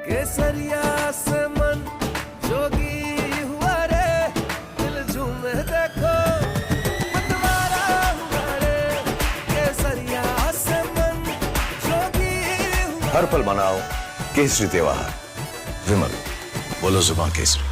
केसरिया से मन जोगी हुआ रे, दिल झूमे देखो मतवारा हुआ रे, केसरिया से मन जोगी हुआ। हर पल मनाओ केसरी त्योहार। विमल, बोलो जुबान Kesari.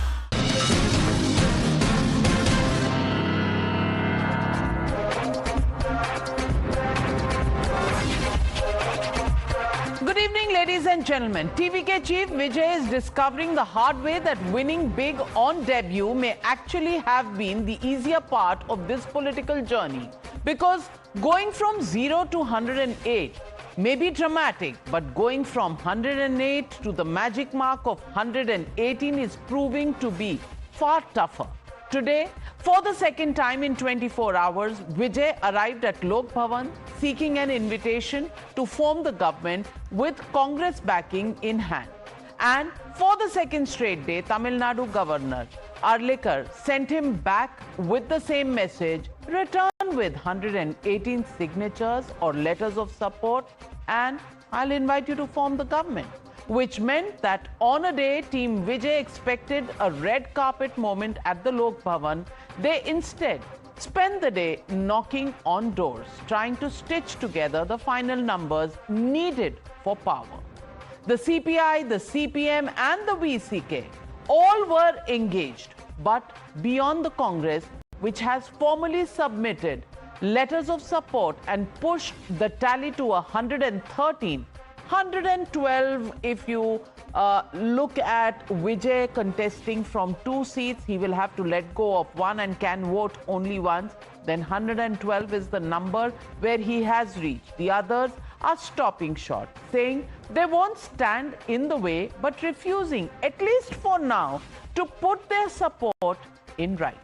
Good evening, ladies and gentlemen. TVK Chief Vijay is discovering the hard way that winning big on debut may actually have been the easier part of this political journey. Because going from 0 to 108 may be dramatic, but going from 108 to the magic mark of 118 is proving to be far tougher. Today, for the second time in 24 hours, Vijay arrived at Lok Bhavan seeking an invitation to form the government with Congress backing in hand. And for the second straight day, Tamil Nadu Governor Arlikar sent him back with the same message, return with 118 signatures or letters of support, and I'll invite you to form the government. Which meant that on a day Team Vijay expected a red carpet moment at the Lok Bhavan, they instead spent the day knocking on doors, trying to stitch together the final numbers needed for power. The CPI, the CPM and the VCK all were engaged, but beyond the Congress, which has formally submitted letters of support and pushed the tally to 113, 112 if you look at Vijay contesting from 2 seats, he will have to let go of 1 and can vote only once. Then 112 is the number where he has reached. The others are stopping short, saying they won't stand in the way, but refusing, at least for now, to put their support in writing.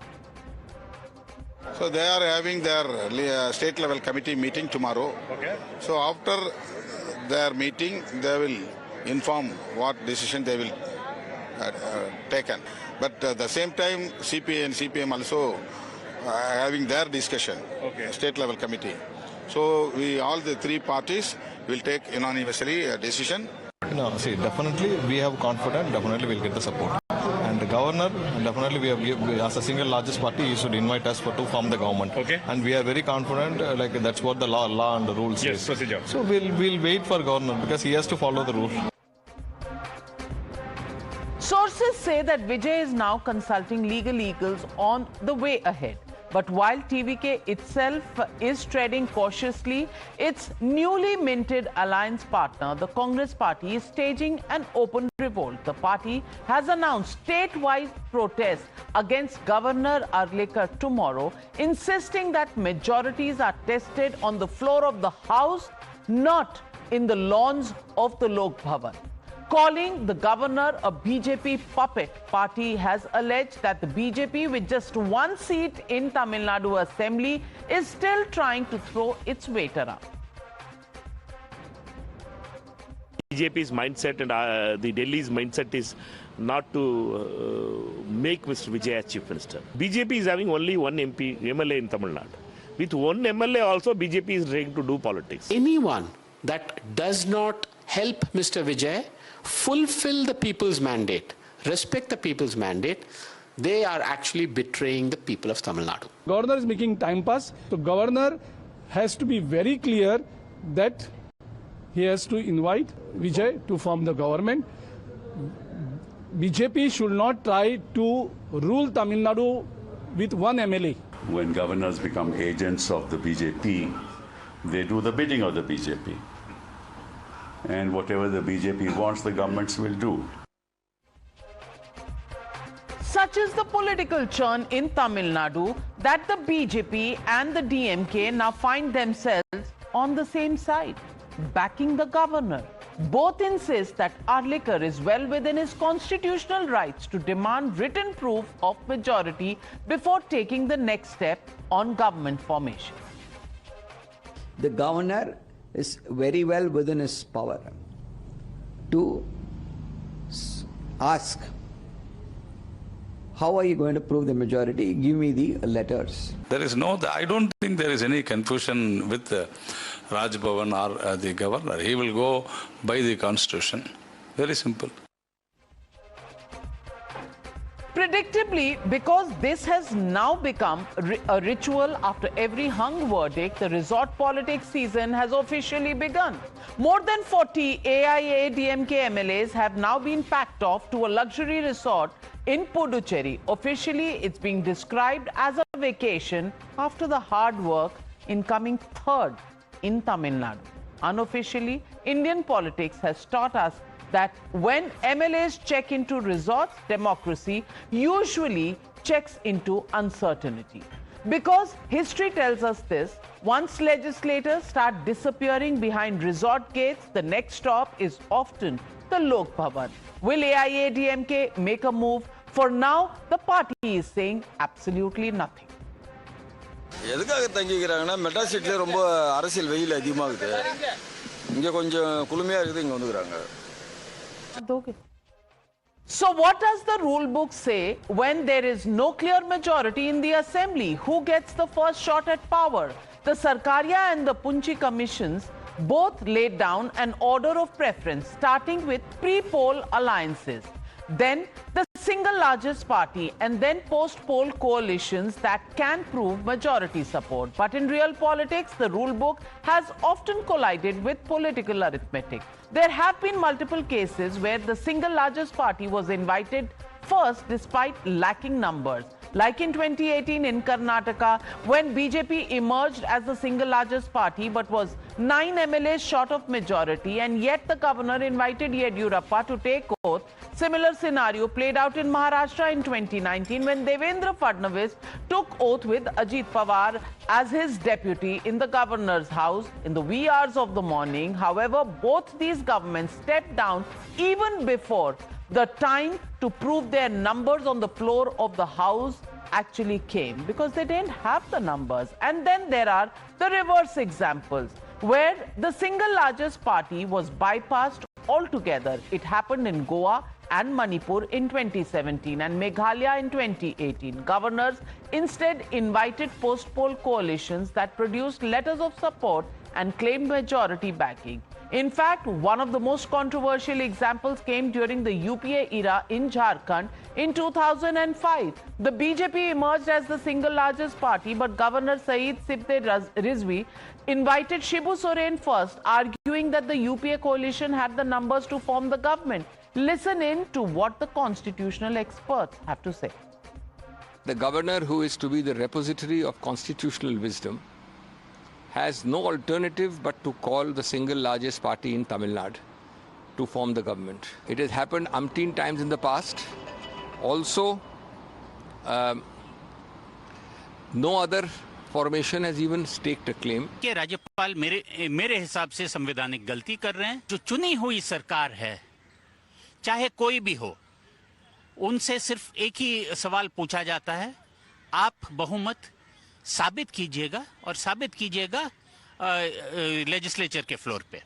So they are having their state level committee meeting tomorrow. Okay. So after their meeting, they will inform what decision they will taken. But at the same time, CPA and CPM also having their discussion, state level committee. So we all the 3 parties will take unanimously a decision. No, see, definitely we have confidence, definitely we'll get the support. And the governor, definitely we have, as a single largest party, he should invite us to form the government. Okay. And we are very confident, like that's what the law and the rules yes, is. procedure. So we'll wait for governor because he has to follow the rules. Sources say that Vijay is now consulting legal eagles on the way ahead. But while TVK itself is treading cautiously, its newly minted alliance partner, the Congress party, is staging an open revolt. The party has announced statewide protests against Governor Arlikar tomorrow, insisting that majorities are tested on the floor of the House, not in the lawns of the Lok Bhavan. Calling the governor a BJP puppet, party has alleged that the BJP, with just 1 seat in Tamil Nadu Assembly, is still trying to throw its weight around. BJP's mindset and the Delhi's mindset is not to make Mr. Vijay as Chief Minister. BJP is having only 1 MP, MLA in Tamil Nadu. With 1 MLA also, BJP is trying to do politics. Anyone that does not help Mr. Vijay fulfill the people's mandate, respect the people's mandate, they are actually betraying the people of Tamil Nadu. Governor is making time pass. So governor has to be very clear that he has to invite Vijay to form the government. BJP should not try to rule Tamil Nadu with 1 MLA. When governors become agents of the BJP, they do the bidding of the BJP. And whatever the BJP wants, the governments will do. Such is the political churn in Tamil Nadu that the BJP and the DMK now find themselves on the same side, backing the governor. Both insist that Arlikar is well within his constitutional rights to demand written proof of majority before taking the next step on government formation. The governor is very well within his power to ask, how are you going to prove the majority? Give me the letters. I don't think there is any confusion with Raj Bhavan or the governor. He will go by the constitution. Very simple. Predictably, because this has now become a ritual after every hung verdict, the resort politics season has officially begun. More than 40 AIADMK MLAs have now been packed off to a luxury resort in Puducherry. Officially, it's being described as a vacation after the hard work in coming third in Tamil Nadu. Unofficially, Indian politics has taught us that when MLAs check into resorts, democracy usually checks into uncertainty. Because history tells us this, once legislators start disappearing behind resort gates, the next stop is often the Lok Bhavan. Will AIADMK make a move? For now, the party is saying absolutely nothing. எதுக்காக தங்கிக்கிறாங்கன்னா மெட்ராசிட்டில ரொம்ப அரசியல் வெயில் அதிகமாகுது. இங்க கொஞ்சம் குளுமையா இருக்குது இங்க வந்துக்கறாங்க. So what does the rule book say when there is no clear majority in the assembly? Who gets the first shot at power? The Sarkaria and the Punchi commissions both laid down an order of preference, starting with pre-poll alliances, then the single largest party, and then post-poll coalitions that can prove majority support. But in real politics, the rule book has often collided with political arithmetic. There have been multiple cases where the single largest party was invited first despite lacking numbers. Like in 2018 in Karnataka, when BJP emerged as the single largest party but was 9 MLAs short of majority, and yet the governor invited Yediyurappa to take oath. Similar scenario played out in Maharashtra in 2019 when Devendra Fadnavis took oath with Ajit Pawar as his deputy in the governor's house in the wee hours of the morning. However, both these governments stepped down even before the time to prove their numbers on the floor of the house actually came, because they didn't have the numbers. And then there are the reverse examples where the single largest party was bypassed altogether. It happened in Goa and Manipur in 2017 and Meghalaya in 2018. Governors instead invited post-poll coalitions that produced letters of support and claimed majority backing. In fact, one of the most controversial examples came during the UPA era in Jharkhand in 2005. The BJP emerged as the single largest party, but Governor Saeed Sibte Rizvi invited Shibu Soren first, arguing that the UPA coalition had the numbers to form the government. Listen in to what the constitutional experts have to say. The governor, who is to be the repository of constitutional wisdom, has no alternative but to call the single largest party in Tamil Nadu to form the government. It has happened umpteen times in the past. Also, no other formation has even staked a claim. कि राज्यपाल मेरे हिसाब से संवैधानिक गलती कर रहे हैं. जो चुनी हुई सरकार है, चाहे कोई भी हो, उनसे सिर्फ एक ही सवाल पूछा जाता है, आप बहुमत साबित कीजिएगा और साबित कीजिएगा लेजिस्लेचर के फ्लोर पे.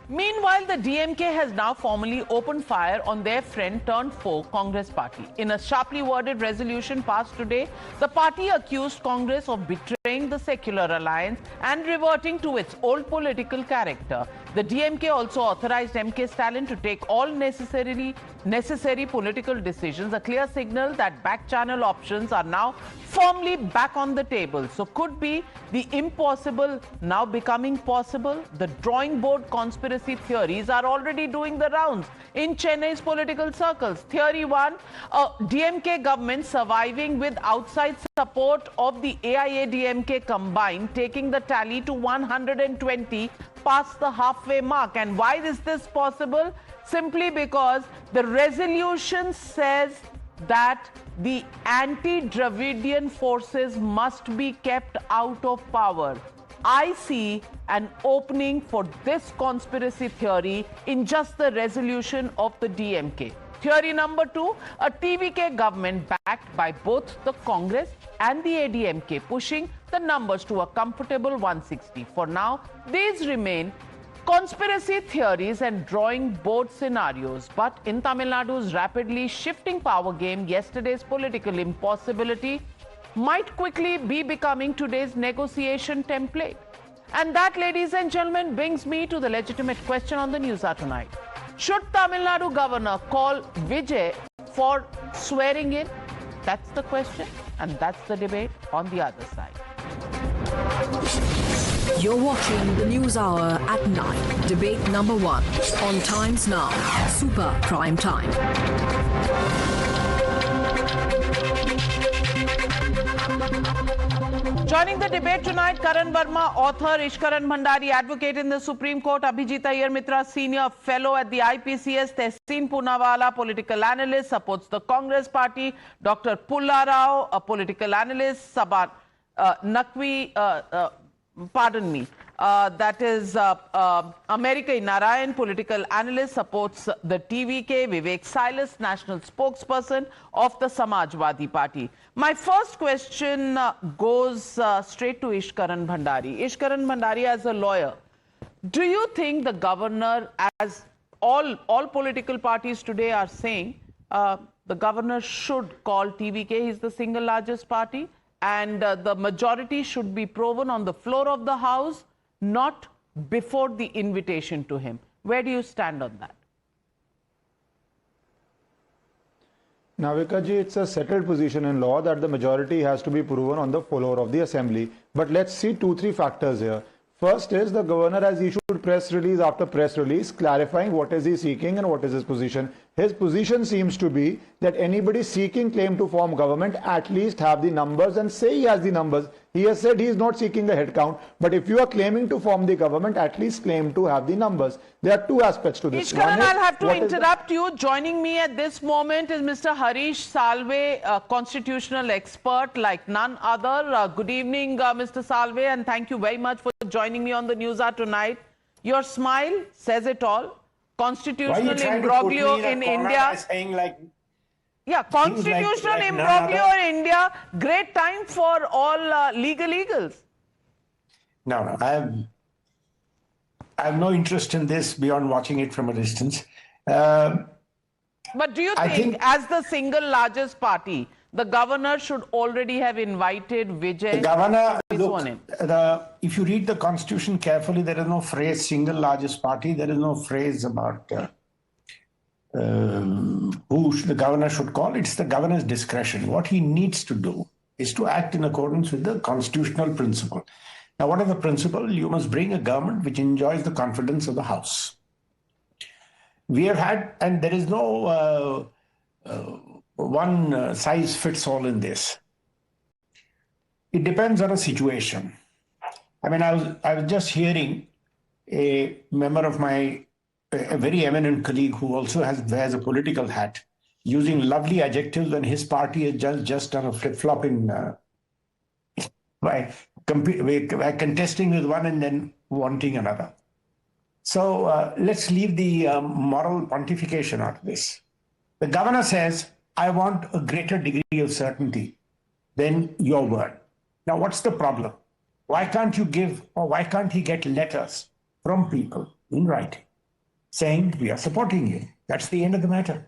Meanwhile, the DMK has now formally opened fire on their friend turned foe Congress party. In a sharply worded resolution passed today, the party accused Congress of betraying the secular alliance and reverting to its old political character. The DMK also authorized MK Stalin to take all necessary political decisions, a clear signal that back-channel options are now firmly back on the table. So could be the impossible now becoming possible? The drawing board conspiracy theories are already doing the rounds in Chennai's political circles. Theory 1, a DMK government surviving with outside support of the AIADMK combined, taking the tally to 120 past the halfway mark. And why is this possible? Simply because the resolution says that the anti-Dravidian forces must be kept out of power. I see an opening for this conspiracy theory in just the resolution of the DMK. Theory number 2, a TVK government backed by both the Congress and the ADMK, pushing the numbers to a comfortable 160. For now, these remain conspiracy theories and drawing board scenarios. But in Tamil Nadu's rapidly shifting power game, yesterday's political impossibility might quickly be becoming today's negotiation template. And that, ladies and gentlemen, brings me to the legitimate question on the Newshour tonight. Should Tamil Nadu governor call Vijay for swearing in? That's the question, and that's the debate on the other side. You're watching the News Hour at 9. Debate number 1 on Times Now, Super Prime Time. Joining the debate tonight, Karan Verma, author, Ishkaran Bhandari, advocate in the Supreme Court, Abhijit Iyer Mitra, senior fellow at the IPCS, Tehseen Poonawalla, political analyst, supports the Congress party, Dr. Pulla Rao, a political analyst, Saban Naqvi, pardon me, that is America Narayan, political analyst, supports the TVK, Vivek Silas, national spokesperson of the Samajwadi Party. My first question goes straight to Ishkaran Bhandari. Ishkaran Bhandari, as a lawyer, do you think the governor, as all political parties today are saying, the governor should call TVK, he's the single largest party, and the majority should be proven on the floor of the House, not before the invitation to him? Where do you stand on that? Navika ji, it's a settled position in law that the majority has to be proven on the floor of the assembly. But let's see 2-3 factors here. First is the governor has issued press release after press release clarifying what is he seeking and what is his position. His position seems to be that anybody seeking claim to form government at least have the numbers and say he has the numbers. He has said he is not seeking the head count, but if you are claiming to form the government, at least claim to have the numbers. There are two aspects to this. Ishkaran, I'll have to interrupt you. Joining me at this moment is Mr. Harish Salve, a constitutional expert like none other. Good evening, Mr. Salve, and thank you very much for joining me on the News Hour tonight. Your smile says it all. Constitutional imbroglio in India. Yeah, constitutional imbroglio in India. Great time for all legal eagles. No, I have no interest in this beyond watching it from a distance. But do you think, as the single largest party, the governor should already have invited Vijay? The governor, look, if you read the constitution carefully, there is no phrase single largest party. There is no phrase about who the governor should call. It's the governor's discretion. What he needs to do is to act in accordance with the constitutional principle. Now, what is the principle? You must bring a government which enjoys the confidence of the House. We have had, and there is no one size fits all in this. It depends on a situation. I mean, I was just hearing a member of a very eminent colleague who also wears a political hat, using lovely adjectives when his party has just done a flip-flop in by contesting with one and then wanting another. So let's leave the moral pontification out of this. The governor says, I want a greater degree of certainty than your word. Now, what's the problem? Why can't you give, or why can't he get letters from people in writing saying, we are supporting you? That's the end of the matter.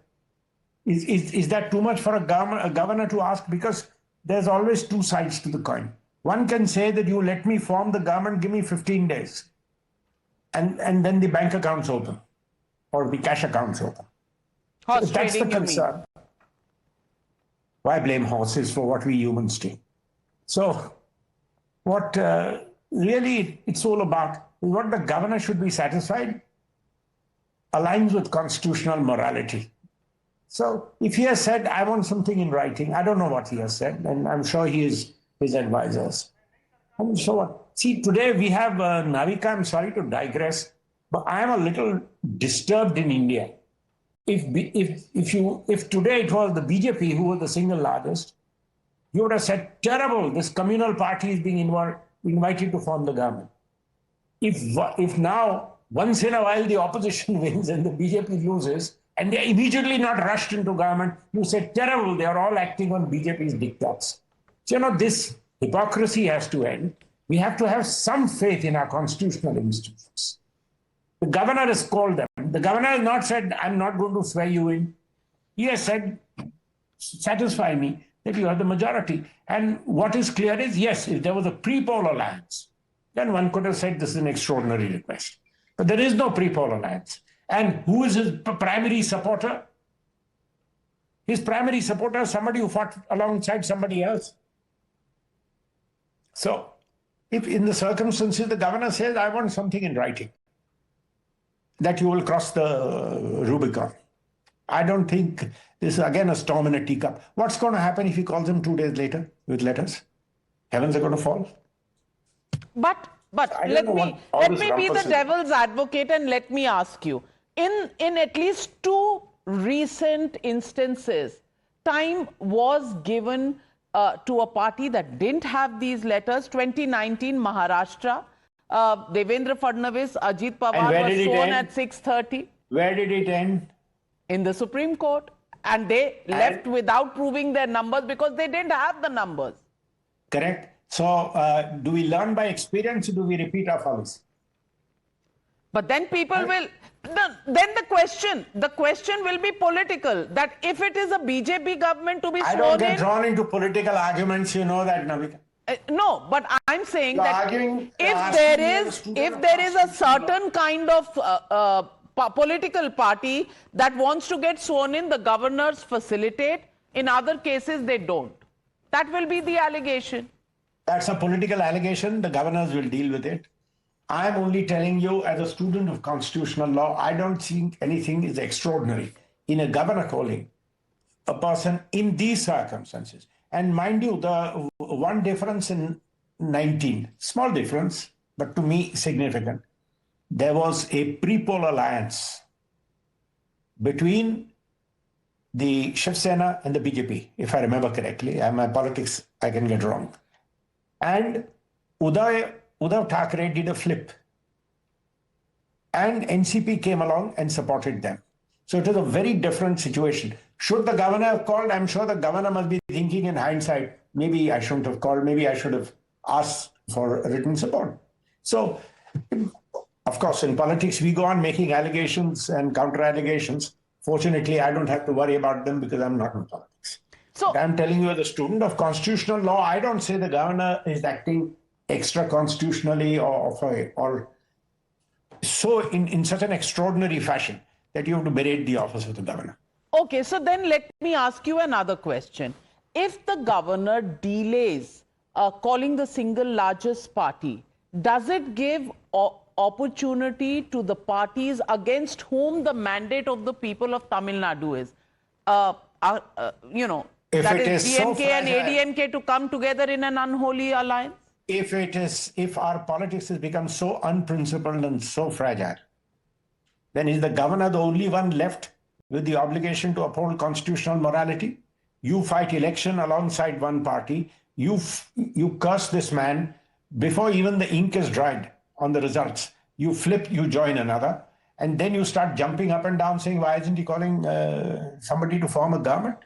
Is that too much for a governor to ask? Because there's always two sides to the coin. One can say that you let me form the government, give me 15 days. And then the bank account's open or the cash account's open. So that's the concern. Why blame horses for what we humans do? So what really it's all about is what the governor should be satisfied aligns with constitutional morality. So if he has said, I want something in writing, I don't know what he has said, and I'm sure he is his advisors. And so what? See, today we have Navika, I'm sorry to digress, but I am a little disturbed in India. If today it was the BJP who was the single largest, you would have said, terrible, this communal party is being invited to form the government. If now, once in a while, the opposition wins and the BJP loses, and they're immediately not rushed into government, you say, terrible, they are all acting on BJP's diktats. So, this hypocrisy has to end. We have to have some faith in our constitutional institutions. The governor has called them. The governor has not said, I'm not going to swear you in. He has said, satisfy me that you are the majority. And what is clear is, yes, if there was a pre-poll alliance, then one could have said this is an extraordinary request. But there is no pre-poll alliance. And who is his primary supporter? His primary supporter is somebody who fought alongside somebody else. So, if in the circumstances the governor says, I want something in writing, that you will cross the Rubicon. I don't think this is again a storm in a teacup. What's going to happen if he calls him 2 days later with letters? Heavens are going to fall. But let me be the devil's advocate and let me ask you, in at least 2 recent instances, time was given to a party that didn't have these letters. 2019 Maharashtra, Devendra Fadnavis, Ajit Pawar was sworn at 6:30. Where did it end? In the Supreme Court. And they left without proving their numbers because they didn't have the numbers. Correct. So, do we learn by experience or do we repeat our follies? But then people will... Then the question will be political. That if it is a BJP government to be sworn in... I don't get drawn into political arguments, you know that, Navika. No, but I'm saying that if there is a certain kind of political party that wants to get sworn in, the governors facilitate. In other cases, they don't. That will be the allegation. That's a political allegation. The governors will deal with it. I'm only telling you, as a student of constitutional law, I don't think anything is extraordinary in a governor calling a person in these circumstances. And mind you, the one difference in 19, small difference, but to me significant, there was a pre-poll alliance between the Shiv Sena and the BJP, if I remember correctly. My politics, I can get wrong. And Uddhav Thackeray did a flip. And NCP came along and supported them. So it was a very different situation. Should the governor have called? I'm sure the governor must be thinking in hindsight, maybe I shouldn't have called, maybe I should have asked for written support. So, of course, in politics, we go on making allegations and counter-allegations. Fortunately, I don't have to worry about them because I'm not in politics. So, but I'm telling you, as a student of constitutional law, I don't say the governor is acting extra-constitutionally or so in such an extraordinary fashion that you have to berate the office of the governor. Okay, so then let me ask you another question. If the governor delays calling the single largest party, does it give opportunity to the parties against whom the mandate of the people of Tamil Nadu is? That is DMK and ADMK to come together in an unholy alliance? If our politics has become so unprincipled and so fragile, then is the governor the only one left with the obligation to uphold constitutional morality? You fight election alongside one party. You curse this man before even the ink is dried on the results. You flip, you join another, and then you start jumping up and down saying, why isn't he calling somebody to form a government?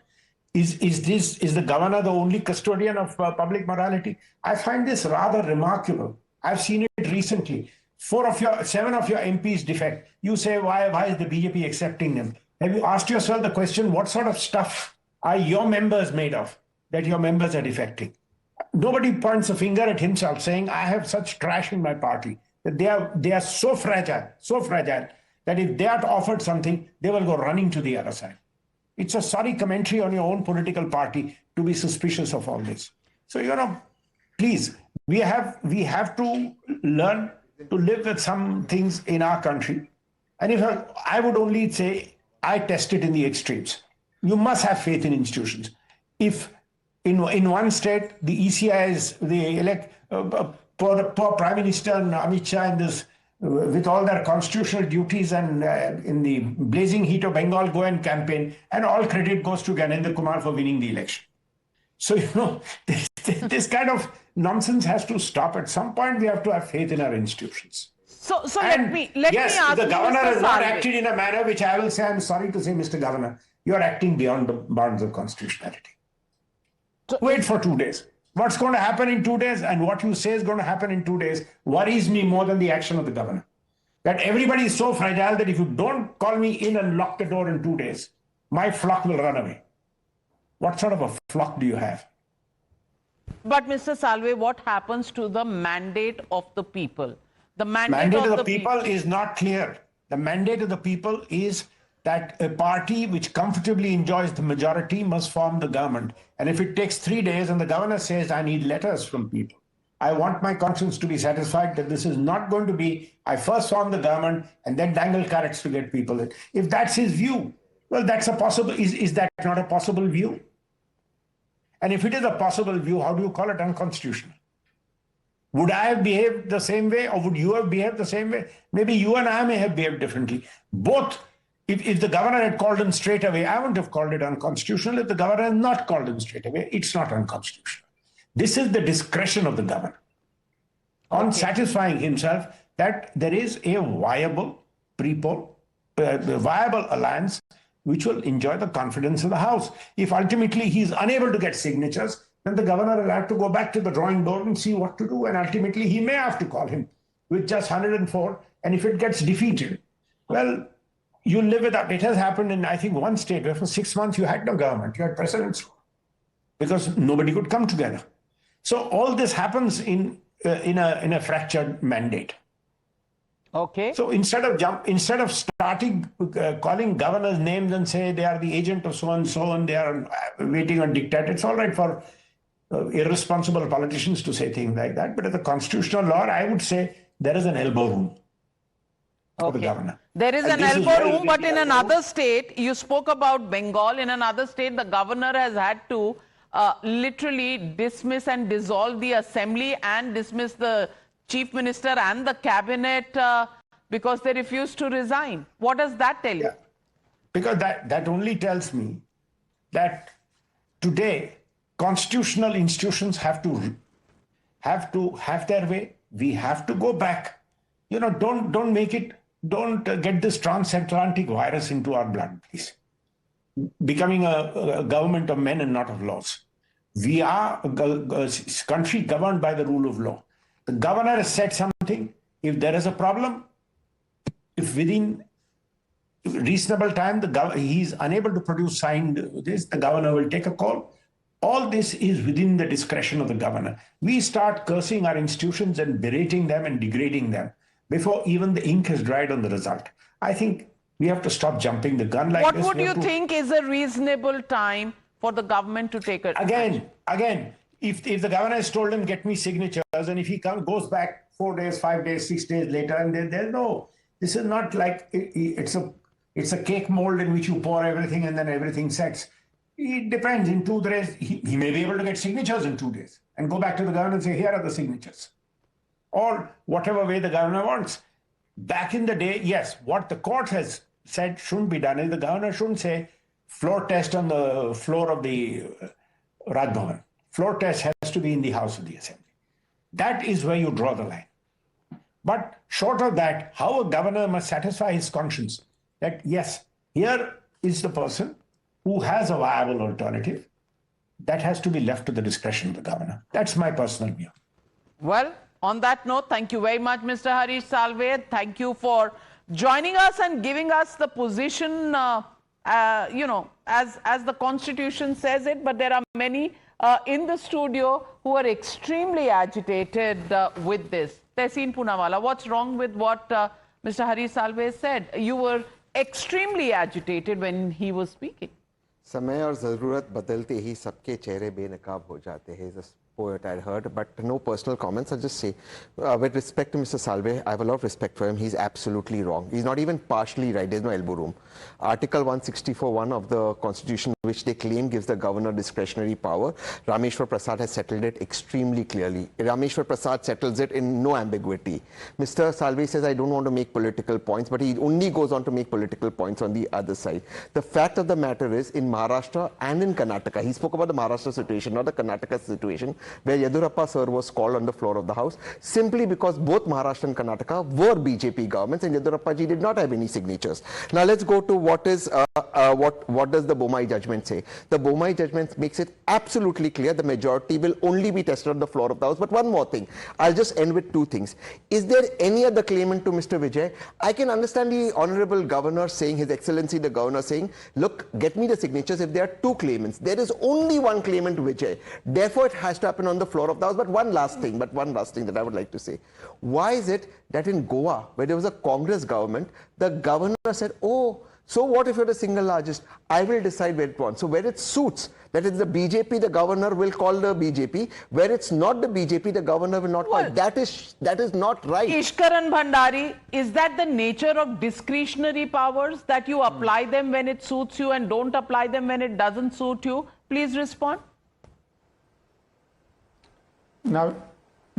Is the governor the only custodian of public morality? I find this rather remarkable. I've seen it recently. 7 of your MPs defect. You say, why is the BJP accepting them? Have you asked yourself the question, what sort of stuff are your members made of that your members are defecting? Nobody points a finger at himself saying, I have such trash in my party that they are so fragile that if they are offered something, they will go running to the other side. It's a sorry commentary on your own political party to be suspicious of all this. So, please, we have to learn to live with some things in our country. And if I would only say, I test it in the extremes. You must have faith in institutions. If in one state, the ECIs, poor Prime Minister and Amit Shah in this, with all their constitutional duties and in the blazing heat of Bengal, go and campaign, and all credit goes to Navika Kumar for winning the election. So, this kind of nonsense has to stop. At some point, we have to have faith in our institutions. So let me ask the you, governor Mr. has not Salve. acted in a manner which I will say, I'm sorry to say, Mr. Governor, you are acting beyond the bounds of constitutionality. Wait for 2 days. What's going to happen in 2 days and what you say is going to happen in 2 days worries me more than the action of the governor. That everybody is so fragile that if you don't call me in and lock the door in 2 days, my flock will run away. What sort of a flock do you have? But Mr. Salve, what happens to the mandate of the people? The mandate of the people is not clear. The mandate of the people is that a party which comfortably enjoys the majority must form the government. And if it takes 3 days and the governor says, I need letters from people, I want my conscience to be satisfied that this is not going to be, I first form the government and then dangle carrots to get people in. If that's his view, well, that's a possible, is that not a possible view? And if it is a possible view, how do you call it unconstitutional? Would I have behaved the same way, or would you have behaved the same way? Maybe you and I may have behaved differently. Both, if the governor had called him straight away, I wouldn't have called it unconstitutional. If the governor had not called him straight away, it's not unconstitutional. This is the discretion of the governor on satisfying himself that there is a viable viable alliance which will enjoy the confidence of the House. If ultimately he's unable to get signatures, then the governor will have to go back to the drawing board and see what to do. And ultimately he may have to call him with just 104. And if it gets defeated, well, you live with that. It has happened in, I think, one state where for 6 months you had no government. You had presidents because nobody could come together. So all this happens in a fractured mandate. Okay. So instead of starting calling governors names and say they are the agent of so and so and they are waiting on diktat, it's all right for irresponsible politicians to say things like that. But as a constitutional law, I would say there is an elbow room for the governor. There is an elbow room, but in another state, you spoke about Bengal. In another state, the governor has had to literally dismiss and dissolve the assembly and dismiss the chief minister and the cabinet because they refused to resign. What does that tell you? Because that only tells me that today constitutional institutions have to have their way. We have to go back. You know, don't get this transatlantic virus into our blood, please. Becoming a government of men and not of laws. We are a country governed by the rule of law. The governor has said something. If there is a problem, if within reasonable time he is unable to produce signed this, the governor will take a call. All this is within the discretion of the governor. We start cursing our institutions and berating them and degrading them before even the ink has dried on the result. I think we have to stop jumping the gun like this. What would you think is a reasonable time for the government to take it? Again, if the governor has told him, get me signatures, and if he goes back 4 days, 5 days, 6 days later, and there's no, this is not like it's a cake mold in which you pour everything and then everything sets. It depends. In 2 days, he may be able to get signatures in 2 days and go back to the governor and say, here are the signatures. Or whatever way the governor wants. Back in the day, yes, what the court has said shouldn't be done is the governor shouldn't say floor test on the floor of the Raj Bhavan. Floor test has to be in the House of the Assembly. That is where you draw the line. But short of that, how a governor must satisfy his conscience that, yes, here is the person who has a viable alternative, that has to be left to the discretion of the governor. That's my personal view. Well, on that note, thank you very much, Mr. Harish Salve. Thank you for joining us and giving us the position, you know, as the Constitution says it. But there are many in the studio who are extremely agitated with this. Tehseen Poonawalla, what's wrong with what Mr. Harish Salve said? You were extremely agitated when he was speaking. समय और ज़रूरत बदलते ही सबके चेहरे बेनकाब हो जाते हैं. He's a poet, I heard, but no personal comments. I'll just say, with respect to Mr. Salve, I have a lot of respect for him. He's absolutely wrong. He's not even partially right. There's no elbow room. Article 164(1) of the Constitution, which they claim gives the governor discretionary power, Rameshwar Prasad has settled it extremely clearly. Rameshwar Prasad settles it in no ambiguity. Mr. Salve says, I don't want to make political points, but he only goes on to make political points on the other side. The fact of the matter is, in Maharashtra and in Karnataka, he spoke about the Maharashtra situation, not the Karnataka situation, where Yedurappa sir was called on the floor of the House, simply because both Maharashtra and Karnataka were BJP governments and Yedurappa ji did not have any signatures. Now let's go to what does the Bomai judgment say. The Bomai judgment makes it absolutely clear the majority will only be tested on the floor of the House. But one more thing, I'll just end with two things. Is there any other claimant to Mr. Vijay? I can understand the Honorable Governor saying, His Excellency the Governor saying, look, get me the signatures if there are two claimants. There is only one claimant, Vijay. Therefore, it has to happen on the floor of the House. But one last thing that I would like to say. Why is it that in Goa, where there was a Congress government, the governor said, oh, So what if you're the single largest? I will decide where it wants. So where it suits, that is the BJP, the governor will call the BJP. Where it's not the BJP, the governor will not call. That is not right. Ishkaran Bhandari, is that the nature of discretionary powers, that you apply them when it suits you and don't apply them when it doesn't suit you? Please respond. Now,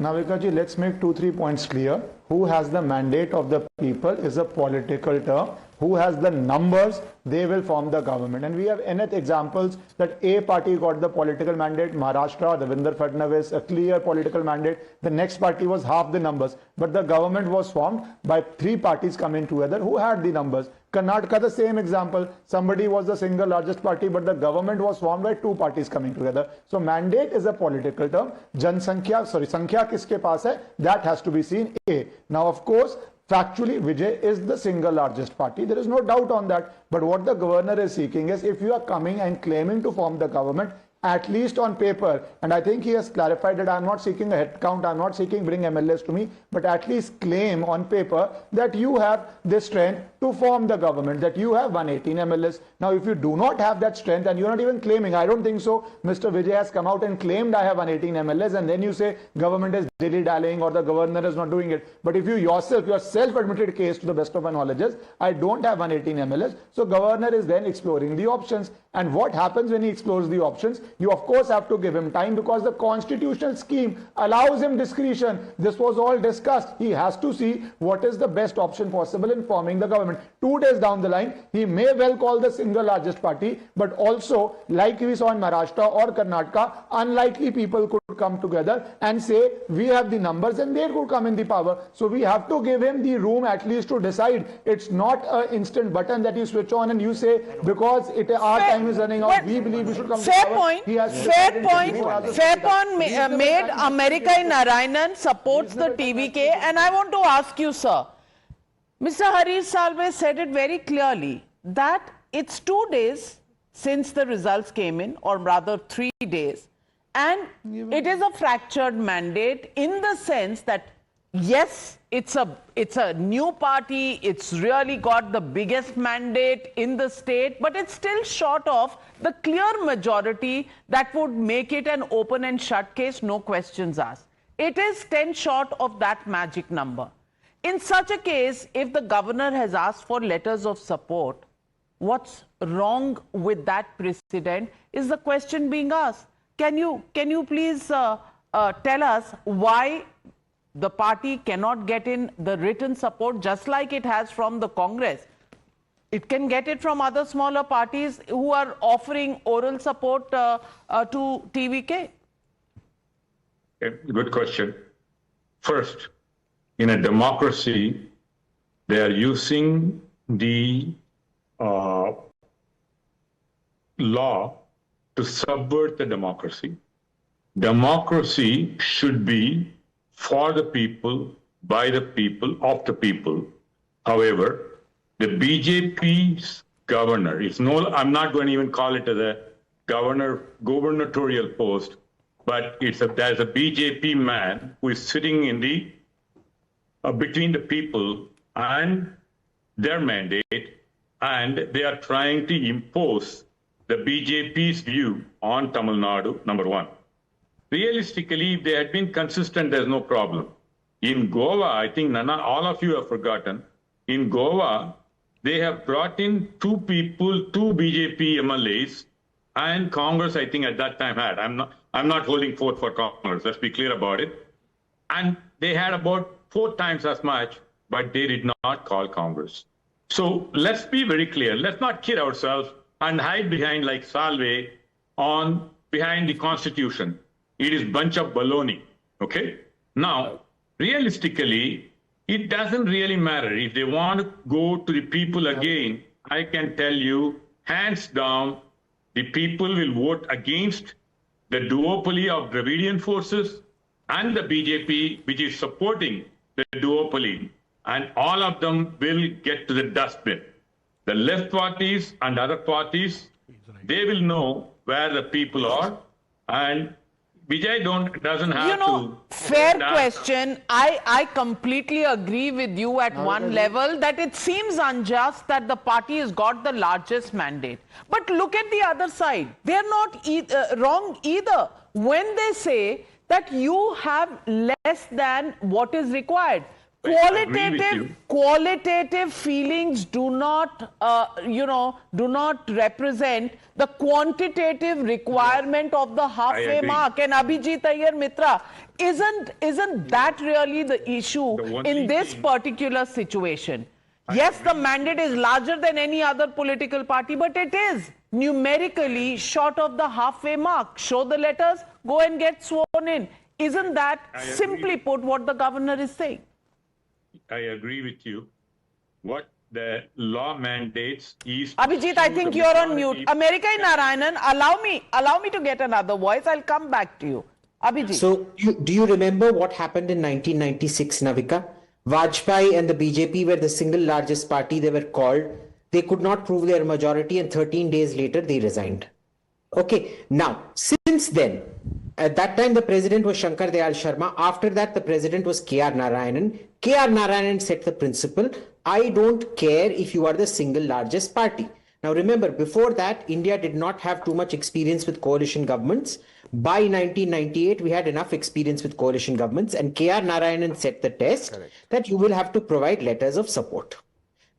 Navika ji, let's make 2-3 points clear. Who has the mandate of the people is a political term. Who has the numbers, they will form the government. And we have enough examples that a party got the political mandate, Maharashtra, Devinder Fadnavis, a clear political mandate. The next party was half the numbers. But the government was formed by 3 parties coming together who had the numbers. Karnataka, the same example. Somebody was the single largest party, but the government was formed by 2 parties coming together. So mandate is a political term. Sankhya kiske paas hai, that has to be seen. A. Now, of course, factually, Vijay is the single largest party. There is no doubt on that. But what the governor is seeking is, if you are coming and claiming to form the government, at least on paper, and I think he has clarified that I'm not seeking a head count, I'm not seeking bring MLAs to me, but at least claim on paper that you have the strength to form the government, that you have 118 MLAs. Now, if you do not have that strength and you're not even claiming, I don't think so, Mr. Vijay has come out and claimed I have 118 MLAs, and then you say government is dilly-dallying or the governor is not doing it. But if you yourself, your self-admitted case to the best of my knowledge is, I don't have 118 MLAs, so governor is then exploring the options. And what happens when he explores the options? You of course have to give him time, because the constitutional scheme allows him discretion. This was all discussed. He has to see what is the best option possible in forming the government. 2 days down the line, he may well call the single largest party, but also, like we saw in Maharashtra or Karnataka, unlikely people could come together and say, we have the numbers, and they could come in the power. So we have to give him the room at least to decide. It's not an instant button that you switch on and you say, because our time is running out, we believe we should come to power. Fair point made. America Narayanan supports the TVK, and I want to ask you, sir, Mr. Harish Salve said it very clearly that it's 2 days since the results came in, or rather 3 days, and it is a fractured mandate in the sense that, yes, it's a new party, it's really got the biggest mandate in the state, but it's still short of the clear majority that would make it an open and shut case, no questions asked. It is 10 short of that magic number. In such a case, if the governor has asked for letters of support, what's wrong with that precedent is the question being asked. Can you please tell us why the party cannot get in the written support just like it has from the Congress? It can get it from other smaller parties who are offering oral support to TVK. Good question. First, in a democracy, they are using the law to subvert the democracy. Democracy should be for the people, by the people, of the people. However, the BJP's governor, I'm not going to even call it a gubernatorial post, but there's a BJP man who is sitting in the between the people and their mandate, and they are trying to impose the BJP's view on Tamil Nadu, number one. Realistically, if they had been consistent, there's no problem. In Goa, I think all of you have forgotten, in Goa, they have brought in 2 BJP MLAs, and Congress, I think at that time had. I'm not holding forth for Congress, let's be clear about it. And they had about 4 times as much, but they did not call Congress. So let's be very clear. Let's not kid ourselves and hide behind, like Salve, behind the Constitution. It is bunch of baloney, okay? Now, realistically, it doesn't really matter. If they want to go to the people again, I can tell you, hands down, the people will vote against the duopoly of Dravidian forces and the BJP, which is supporting the duopoly, and all of them will get to the dustbin. The left parties and other parties, they will know where the people are, and Vijay doesn't have fair question. I completely agree with you at one level that it seems unjust that the party has got the largest mandate. But look at the other side. They're not wrong either when they say that you have less than what is required. Qualitative feelings do not, do not represent the quantitative requirement of the halfway mark. And Abhijit Iyer Mitra, isn't that really the issue in this particular situation? Yes, the mandate is larger than any other political party, but it is numerically short of the halfway mark. Show the letters, go and get sworn in. Isn't that simply put what the governor is saying? I agree with you. What the law mandates is... Abhijit, I think you're on mute. America Narayanan, allow me to get another voice. I'll come back to you. Abhijit. So, do you remember what happened in 1996, Navika? Vajpayee and the BJP were the single largest party. They were called. They could not prove their majority, and 13 days later, they resigned. Okay, now, since then, at that time, the president was Shankar Dayal Sharma. After that, the president was K.R. Narayanan. K.R. Narayanan set the principle, I don't care if you are the single largest party. Now, remember, before that, India did not have too much experience with coalition governments. By 1998, we had enough experience with coalition governments, and K.R. Narayanan set the test that you will have to provide letters of support.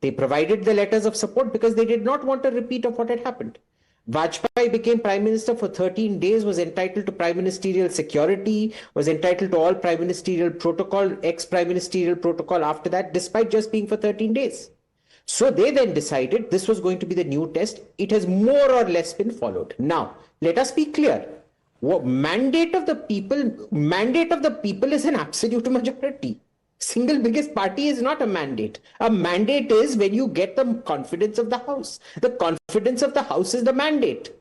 They provided the letters of support because they did not want a repeat of what had happened. Vajpayee became prime minister for 13 days, was entitled to prime ministerial security, was entitled to all prime ministerial protocol, ex-prime ministerial protocol after that, despite just being for 13 days. So they then decided this was going to be the new test. It has more or less been followed. Now, let us be clear. Mandate of the people is an absolute majority. Single biggest party is not a mandate. A mandate is when you get the confidence of the House. The confidence of the House is the mandate.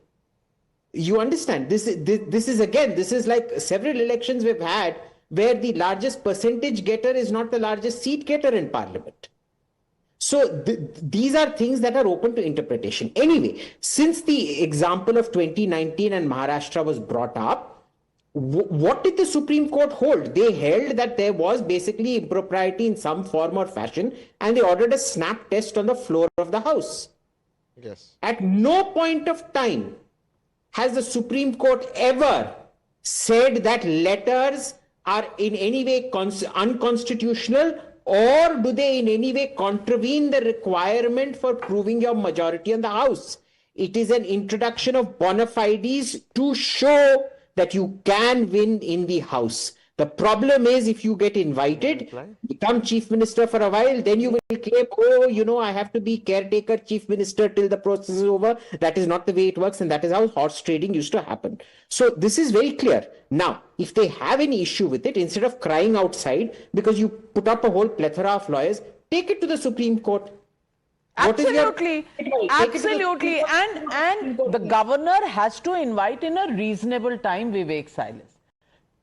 You understand? This is like several elections we've had where the largest percentage getter is not the largest seat getter in Parliament. So these are things that are open to interpretation. Anyway, since the example of 2019 and Maharashtra was brought up, what did the Supreme Court hold? They held that there was basically impropriety in some form or fashion, and they ordered a snap test on the floor of the House. Yes. At no point of time has the Supreme Court ever said that letters are in any way unconstitutional, or do they in any way contravene the requirement for proving your majority in the House. It is an introduction of bona fides to show that you can win in the House. The problem is if you get invited, become chief minister for a while, then you will claim, oh, I have to be caretaker chief minister till the process is over. That is not the way it works, and that is how horse trading used to happen. So this is very clear. Now, if they have any issue with it, instead of crying outside because you put up a whole plethora of lawyers, take it to the Supreme Court. Absolutely. Absolutely. And the governor has to invite in a reasonable time, Vivek Silas.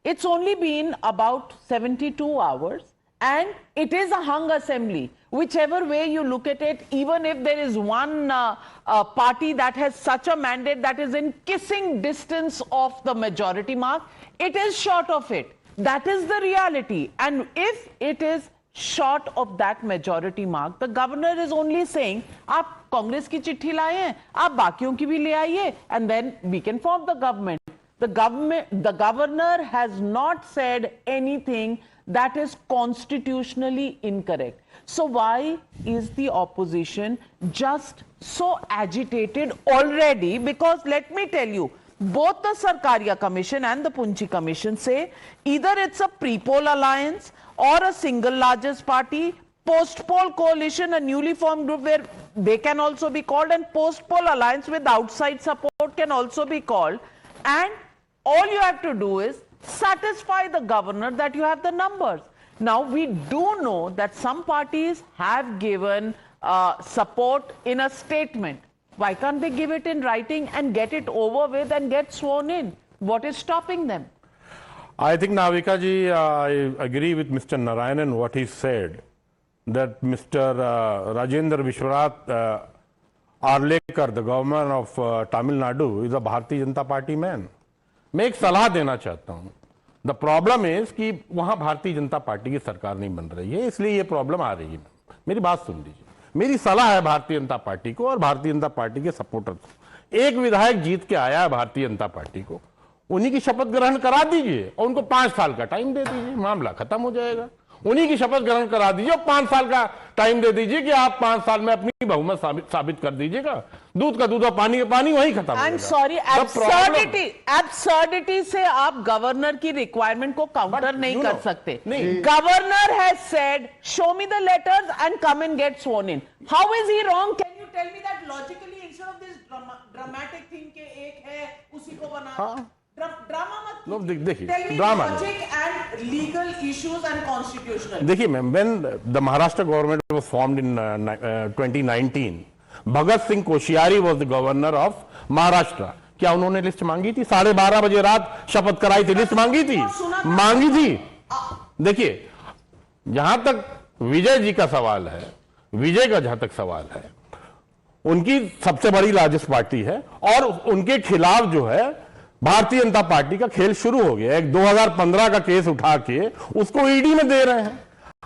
It's only been about 72 hours and it is a hung assembly. Whichever way you look at it, even if there is one party that has such a mandate that is in kissing distance of the majority mark, it is short of it. That is the reality. And if it is short of that majority mark, the governor is only saying, "Aap Congress ki chithi laaye hain, aap bakiyon ki bhi le aaiye, and then we can form the government." The governor has not said anything that is constitutionally incorrect. So why is the opposition just so agitated already? Because let me tell you, both the Sarkaria Commission and the Punchi Commission say either it's a pre-poll alliance or a single largest party, post-poll coalition, a newly formed group where they can also be called, and post-poll alliance with outside support can also be called. And all you have to do is satisfy the governor that you have the numbers. Now, we do know that some parties have given support in a statement. Why can't they give it in writing and get it over with and get sworn in? What is stopping them? I think, Navika ji, I agree with Mr. Narayanan what he said, that Mr. Rajendra Vishwanath Arlekar, the governor of Tamil Nadu, is a Bharatiya Janata Party man. मैं एक सलाह देना चाहता हूं। The problem is कि वहां Bharatiya Janata party की सरकार नहीं बन रही है, इसलिए ये प्रॉब्लम आ रही है। मेरी बात सुन लीजिए, मेरी सलाह है भारतीय जनता पार्टी को और भारतीय जनता पार्टी के सपोर्टर्स को। एक विधायक जीत के आया है भारतीय जनता पार्टी को, उन्हीं की शपथ ग्रहण करा दीजिए और उनको 5 साल का टाइम दे दीजिए, मामला खत्म हो जाएगा। उन्हीं की शपथ ग्रहण करा दीजिए और 5 साल का टाइम दे दीजिए कि आप 5 साल में अपनी बहुमत साबित कर दीजिएगा। दूध का दूध और पानी का पानी, वही खत्म। आई एम सॉरी, एब्सर्डिटी से आप गवर्नर की रिक्वायरमेंट को काउंटर नहीं कर सकते। Governor has said show me the letters and come and get sworn in. How is he wrong? Can you tell me that logically instead of this dramatic thing के एक है उसी को बना ड्रामा मत देखिए, drama and legal issues and constitutional. देखिए ma'am, when the Maharashtra government was formed in 2019, Bhagat Singh Koshyari was the governor of Maharashtra. क्या उन्होंने लिस्ट मांगी थी? 12:30 बजे रात शपथ कराई थी, लिस्ट मांगी थी? मांगी थी। देखिए, जहां तक विजय जी का सवाल है, विजय का जहां तक सवाल है, उनकी सबसे बड़ी लार्जेस्ट पार्टी है और उनके खिलाफ जो है भारतीय जनता पार्टी का खेल शुरू हो गया। एक 2015 का केस उठा के उसको ईडी में दे रहे हैं।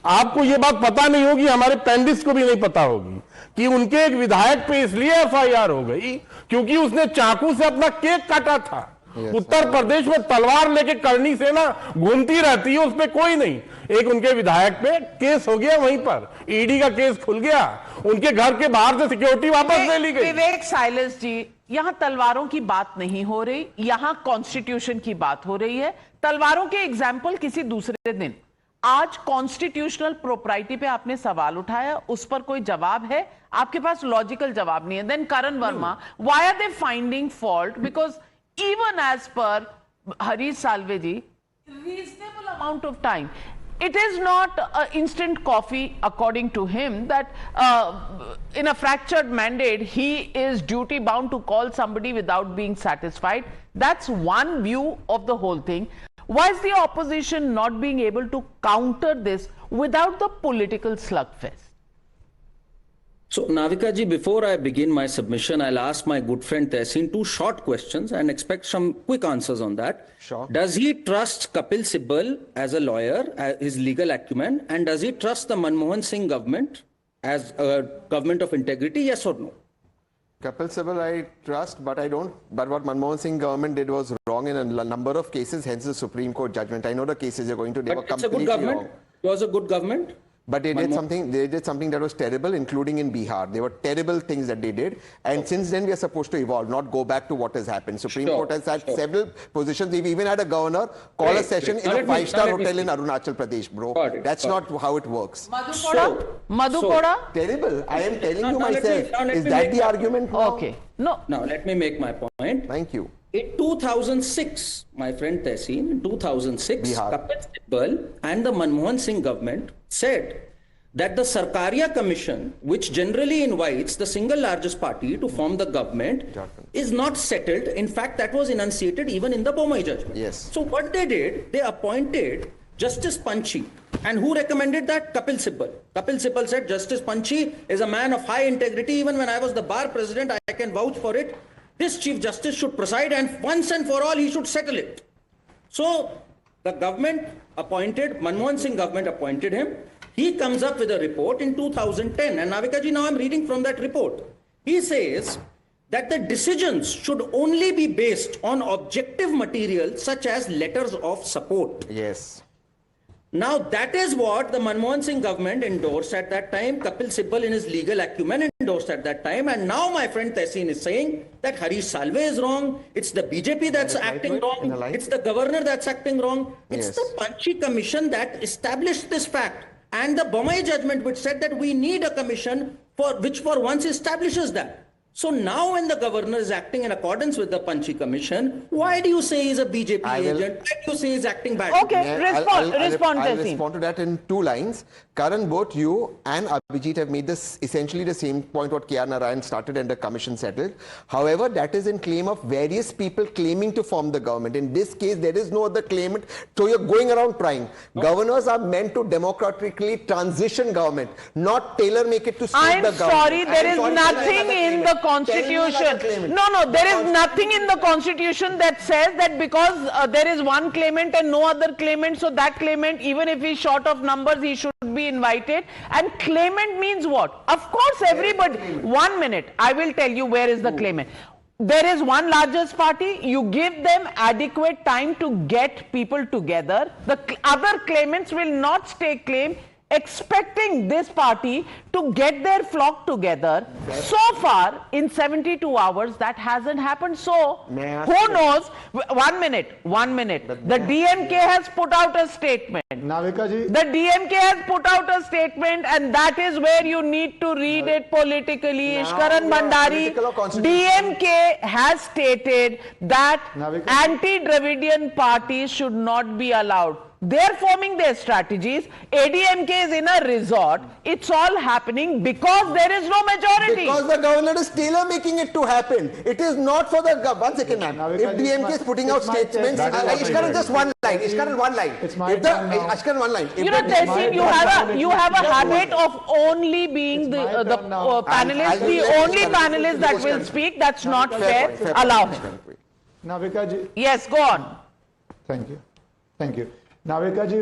आपको यह बात पता नहीं होगी, हमारे पैनलिस्ट को भी नहीं पता होगी कि उनके एक विधायक पे इसलिए एफआईआर हो गई क्योंकि उसने चाकू से अपना केक काटा था। उत्तर प्रदेश में तलवार लेके करनी सेना घूमती रहती है, उसपे कोई नहीं। एक उनके विधायक पे केस हो गया, वहीं पर ईडी का केस खुल गया, उनके घर के बाहर से सिक्योरिटी वापस ले ली गई। विवेक साइलेंस जी, यहां तलवारों की बात नहीं हो रही, यहां कॉन्स्टिट्यूशन की बात हो रही है। तलवारों के एग्जाम्पल किसी दूसरे दिन। आज कॉन्स्टिट्यूशनल प्रोप्राइटी पे आपने सवाल उठाया, उस पर कोई जवाब है? आपके पास लॉजिकल जवाब नहीं है। Then Karan Varma, why are they finding fault? Because even as per Harish Salve ji, reasonable amount of time. It is not instant coffee, according to him, that in a fractured mandate, he is duty bound to call somebody without being satisfied. That's one view of the whole thing. Why is the opposition not being able to counter this without the political slugfest? So, Navika ji, before I begin my submission, I'll ask my good friend Tehseen 2 short questions and expect some quick answers on that. Sure. Does he trust Kapil Sibal as a lawyer, his legal acumen, and does he trust the Manmohan Singh government as a government of integrity, yes or no? Kapil Sibal I trust, but I don't. But what Manmohan Singh government did was wrong in a number of cases, hence the Supreme Court judgment. I know the cases you're going to, they were completely wrong. It was a good government. But they did something that was terrible, including in Bihar. There were terrible things that they did. And since then, we are supposed to evolve, not go back to what has happened. Supreme Court has had several positions. We've even had a governor call a session in a 5-star hotel in Arunachal Pradesh, bro. That's not how it works. Madhukoda? Terrible. I am telling you myself. Is that the argument now? Okay. No. Now, let me make my point. Thank you. In 2006, my friend Tehseen, in 2006, Kapil Sibal and the Manmohan Singh government said that the Sarkaria Commission, which generally invites the single largest party to form the government, is not settled. In fact, that was enunciated even in the Bombay judgment. Yes. So what they did, they appointed Justice Panchi. And who recommended that? Kapil Sibal. Kapil Sibal said Justice Panchi is a man of high integrity. Even when I was the bar president, I can vouch for it. This Chief Justice should preside and once and for all he should settle it. So the government appointed, Manmohan Singh government appointed him. He comes up with a report in 2010 and Navika ji, now I'm reading from that report. He says that the decisions should only be based on objective material such as letters of support. Yes. Now that is what the Manmohan Singh government endorsed at that time. Kapil Sibal in his legal acumen endorsed at that time. And now my friend Tehseen is saying that Harish Salve is wrong. It's the BJP that's acting wrong. It's the governor that's acting wrong. It's the Panchi Commission that established this fact. And the Bombay judgment which said that we need a commission which for once establishes that. So now when the governor is acting in accordance with the Panchi Commission, why do you say he's a BJP agent? Why do you say he's acting badly? Okay, respond. I'll respond to that in 2 lines. Karan, both you and Abhijit have made this essentially the same point what K.R. Narayan started and the commission settled. However, that is in claim of various people claiming to form the government. In this case, there is no other claimant. So you're going around trying. No. Governors are meant to democratically transition government, not tailor make it to suit the government. I'm sorry, there is nothing in the constitution. No, there is nothing in the constitution that says that because there is one claimant and no other claimant, so that claimant, even if he's short of numbers, he should be invited. And claimant means what? Of course, everybody. 1 minute, I will tell you where is the claimant. There is one largest party, you give them adequate time to get people together. The other claimants will not stake claim expecting this party to get their flock together. So far, in 72 hours, that hasn't happened. So, who knows? 1 minute. The DMK has put out a statement. Navika ji. The DMK has put out a statement, and that is where you need to read it politically. Ishkaran Bhandari, DMK has stated that anti-Dravidian parties should not be allowed. They're forming their strategies. ADMK is in a resort. It's all happening because there is no majority. Because the governor is tailor making it to happen. It is not for the government. 1 second, ma'am. If DMK is putting out statements, Ishkaran, just one line. Ishkaran, one line. Ishkaran, one line. You know, Tehseen, you have a habit of only being the panelist, the only panelist that will speak. That's not fair. Allow him. Navika ji. Yes, go on. Thank you. Navika ji,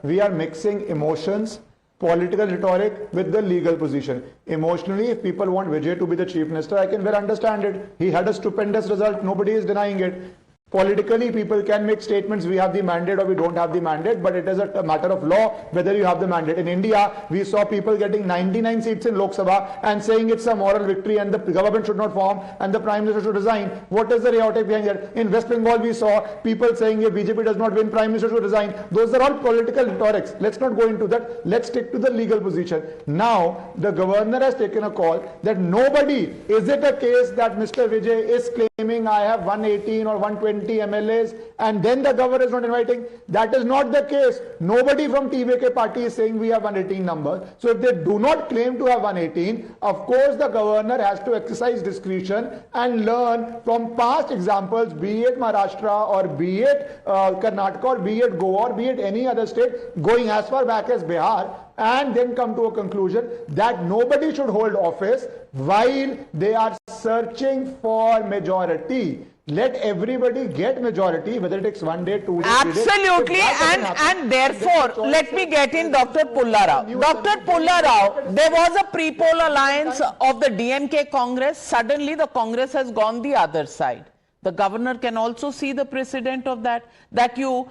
we are mixing emotions, political rhetoric with the legal position. Emotionally, if people want Vijay to be the chief minister, I can well understand it. He had a stupendous result. Nobody is denying it. Politically, people can make statements, we have the mandate or we don't have the mandate, but it is a matter of law whether you have the mandate. In India, we saw people getting 99 seats in Lok Sabha and saying it's a moral victory and the government should not form and the Prime Minister should resign. What is the rhetoric behind that? In West Bengal, we saw people saying if BJP does not win, Prime Minister should resign. Those are all political rhetorics. Let's not go into that. Let's stick to the legal position. Now, the governor has taken a call that nobody, is it a case that Mr. Vijay is claiming I have 118 or 120 MLAs and then the governor is not inviting? That is not the case. Nobody from TVK party is saying we have 118 numbers. So if they do not claim to have 118, of course the governor has to exercise discretion and learn from past examples, be it Maharashtra or be it Karnataka or be it Goa or be it any other state, going as far back as Bihar, and then come to a conclusion that nobody should hold office while they are searching for majority. Let everybody get majority, whether it takes 1 day, 2 days. Absolutely, and therefore, let me get in Dr. Pulla Rao. Dr. Pulla Rao, there was a pre-poll alliance of the DMK Congress. Suddenly, the Congress has gone the other side. The governor can also see the precedent of that you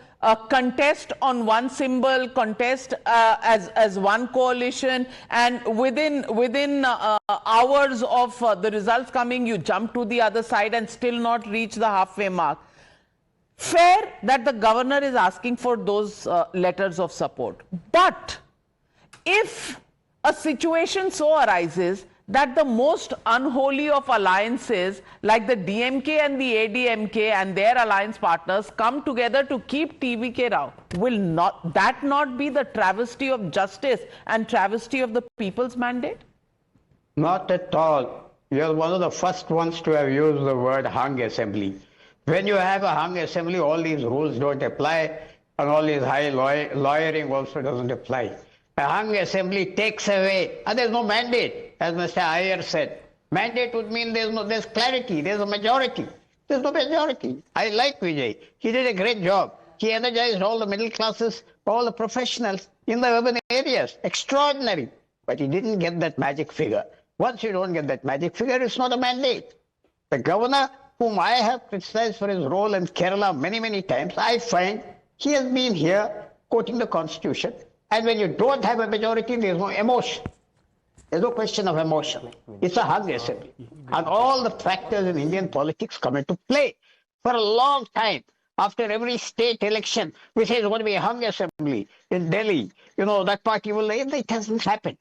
contest on one symbol, contest as one coalition, and within hours of the results coming, you jump to the other side and still not reach the halfway mark. Fair that the governor is asking for those letters of support. But if a situation so arises that the most unholy of alliances like the DMK and the ADMK and their alliance partners come together to keep TVK Rao, will that not be the travesty of justice and travesty of the people's mandate? Not at all. You're one of the first ones to have used the word hung assembly. When you have a hung assembly, all these rules don't apply and all this high lawyering also doesn't apply. A hung assembly takes away, and there's no mandate, as Mr. Iyer said. Mandate would mean there's clarity, there's a majority. There's no majority. I like Vijay. He did a great job. He energized all the middle classes, all the professionals in the urban areas. Extraordinary. But he didn't get that magic figure. Once you don't get that magic figure, it's not a mandate. The governor, whom I have criticized for his role in Kerala many, many times, I find he has been here quoting the constitution. And when you don't have a majority, there's no emotion. There's no question of emotion. It's a hung assembly. And all the factors in Indian politics come into play. For a long time, after every state election, we say it's going to be a hung assembly in Delhi. You know, that party will, it hasn't happened.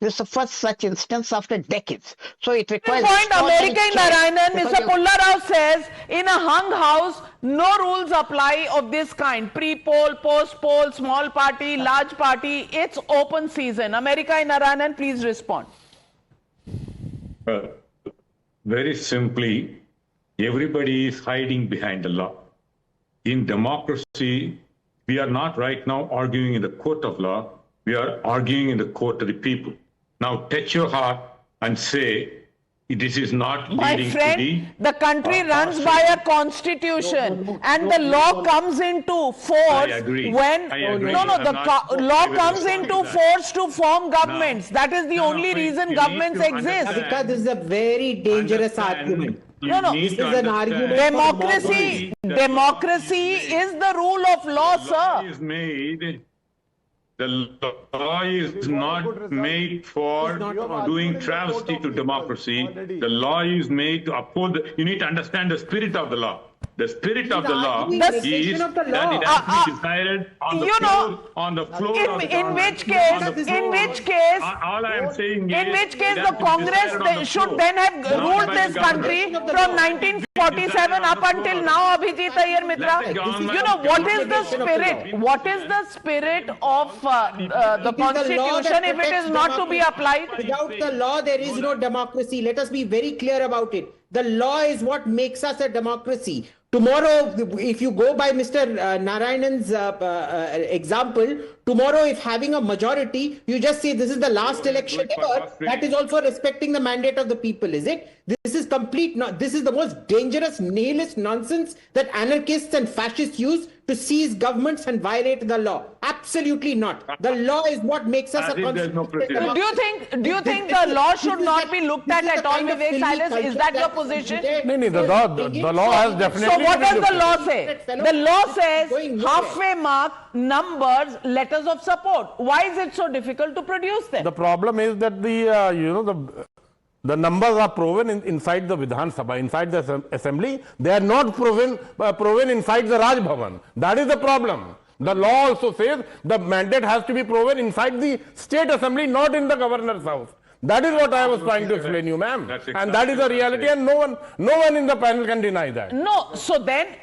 This is the first such instance after decades. So it requires... America Narayanan, Mr. Pulla Rao says, in a hung house, no rules apply of this kind. Pre-poll, post-poll, small party, large party, it's open season. America Narayanan, please respond. Very simply, everybody is hiding behind the law. In democracy, we are not right now arguing in the court of law. We are arguing in the court of the people. Now touch your heart and say, This is not My leading friend, to the country runs by a constitution, and the law comes into force I agree. when I agree. no, I'm the not- law I will comes respond to into that. force to form governments. That is the only reason you governments need to exist. understand- Navika, this is a very dangerous argument. No, no. This is an argument. Democracy is the rule of law, sir. Is made. The law is not made for doing travesty to democracy. The law is made to uphold. You need to understand the spirit of the law. The spirit of the law is that it has to be decided on the floor. On the floor. In which case, all I am saying in which case the Congress should then have ruled this country from 1947 up until now, Abhijit Iyer Mitra. You know, what is the spirit? What is the spirit of the Constitution if it is not to be applied? Without the law, there is no democracy. Let us be very clear about it. The law is what makes us a democracy. Tomorrow, if you go by Mr. Narayanan's example, tomorrow if having a majority, you just say this is the last election ever, that is also respecting the mandate of the people, is it? This is complete, this is the most dangerous nihilist nonsense that anarchists and fascists use to seize governments and violate the law. Absolutely not. The law is what makes us a constitutional democracy. Do you think the law should not be looked at all, Vivek Silas? Is that your position? The law has definitely. So what does the law say? The law says halfway mark, numbers, letters of support. Why is it so difficult to produce them? The problem is that the numbers are proven inside the Vidhan Sabha, inside the assembly. They are not proven inside the Raj Bhavan. That is the problem. The law also says the mandate has to be proven inside the state assembly, not in the governor's house. That is what I was trying to explain you, ma'am. And that is the reality, and no one in the panel can deny that. No, so then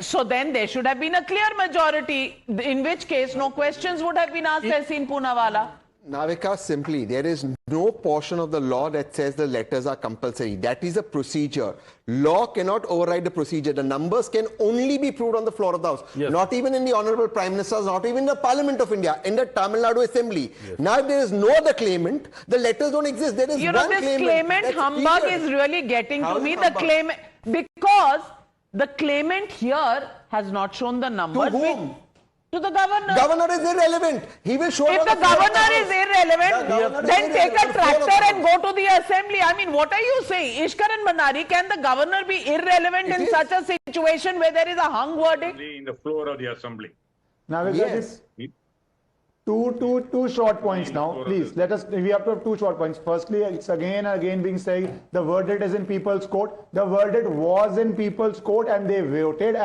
there should have been a clear majority, in which case no questions would have been asked as in Poonawalla. Navika, simply, there is no portion of the law that says the letters are compulsory. That is a procedure. Law cannot override the procedure. The numbers can only be proved on the floor of the House. Yes. Not even in the Honorable Prime Minister's, not even in the Parliament of India, in the Tamil Nadu Assembly. Yes. Now, if there is no other claimant, the letters don't exist. There is one claimant. This claimant humbug is really getting to me. The claimant, because the claimant here has not shown the numbers. To whom? To the governor. Governor is irrelevant. He will show. If the governor is irrelevant, then take a tractor and go to the assembly. I mean, what are you saying? Ishkar and Bhandari, can the governor be irrelevant in such a situation where there is a hung verdict? In the floor of the assembly. Now, yes. Two short points now, please. We have to have two short points. Firstly, it's again and again being said, the verdict is in people's court. The verdict was in people's court, and they voted